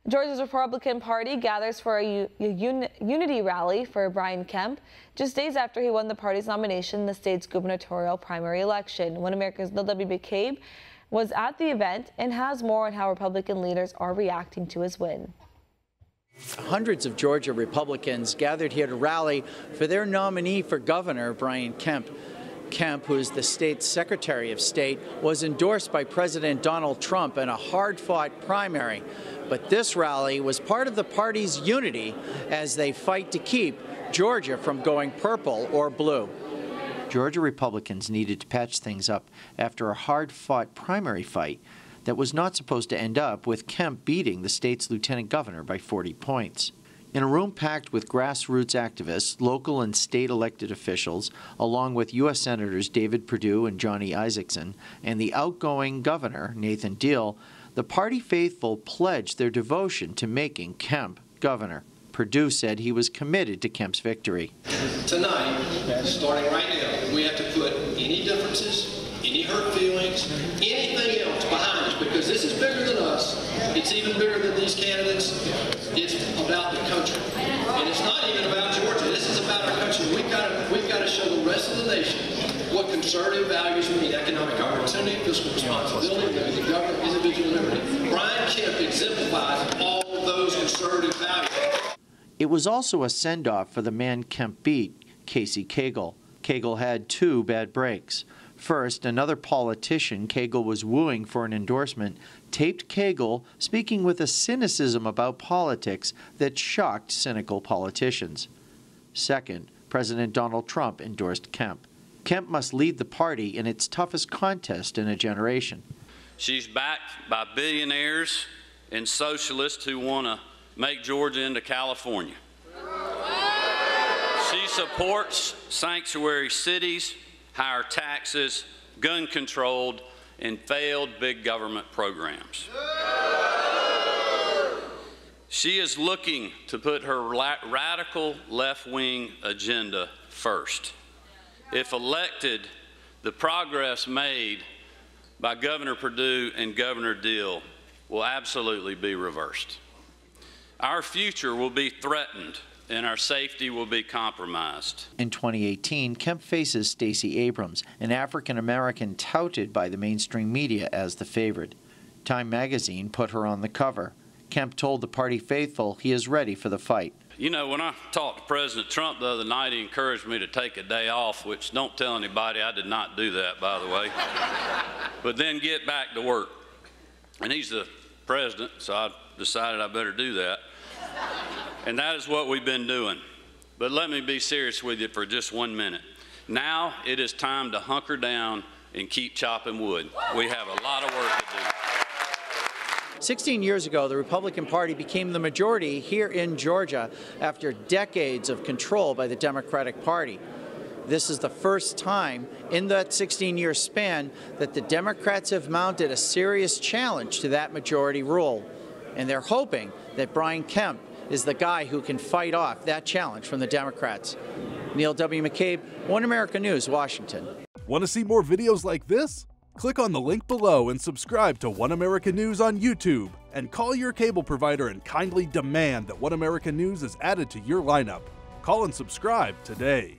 Georgia's Republican Party gathers for a unity rally for Brian Kemp just days after he won the party's nomination in the state's gubernatorial primary election. One America's W. McCabe was at the event and has more on how Republican leaders are reacting to his win. Hundreds of Georgia Republicans gathered here to rally for their nominee for governor, Brian Kemp. Kemp, who is the state's Secretary of State, was endorsed by President Donald Trump in a hard-fought primary. But this rally was part of the party's unity as they fight to keep Georgia from going purple or blue. Georgia Republicans needed to patch things up after a hard-fought primary fight that was not supposed to end up with Kemp beating the state's lieutenant governor by 40 points. In a room packed with grassroots activists, local and state elected officials, along with U.S. Senators David Perdue and Johnny Isakson, and the outgoing governor, Nathan Deal, the party faithful pledged their devotion to making Kemp governor. Perdue said he was committed to Kemp's victory. Tonight, starting right now, we have to put any differences, any hurt feelings, anything else behind us, because this is bigger than us. It's even bigger than these candidates. It's about the country. And it's not even about Georgia. This is about our country. We've got to show the rest of the nation what conservative values mean: economic opportunity, fiscal responsibility, the government, individual liberty. Brian Kemp exemplifies all those conservative values. It was also a send-off for the man Kemp beat, Casey Cagle. Cagle had two bad breaks. First, another politician Cagle was wooing for an endorsement taped Cagle speaking with a cynicism about politics that shocked cynical politicians. Second, President Donald Trump endorsed Kemp. Kemp must lead the party in its toughest contest in a generation. She's backed by billionaires and socialists who want to make Georgia into California. She supports sanctuary cities, higher taxes, gun-controlled, and failed big government programs. She is looking to put her radical left-wing agenda first. If elected, the progress made by Governor Perdue and Governor Deal will absolutely be reversed. Our future will be threatened and our safety will be compromised. In 2018, Kemp faces Stacey Abrams, an African-American touted by the mainstream media as the favorite. Time magazine put her on the cover. Kemp told the party faithful he is ready for the fight. You know, when I talked to President Trump the other night, he encouraged me to take a day off, which don't tell anybody I did not do that, by the way, but then get back to work. And he's the president, so I decided I better do that. And that is what we've been doing. But let me be serious with you for just 1 minute. Now it is time to hunker down and keep chopping wood. We have a lot of work to do. 16 years ago, the Republican Party became the majority here in Georgia after decades of control by the Democratic Party. This is the first time in that 16-year span that the Democrats have mounted a serious challenge to that majority rule. And they're hoping that Brian Kemp is the guy who can fight off that challenge from the Democrats. Neil W. McCabe, One America News, Washington. Want to see more videos like this? Click on the link below and subscribe to One America News on YouTube. And call your cable provider and kindly demand that One America News is added to your lineup. Call and subscribe today.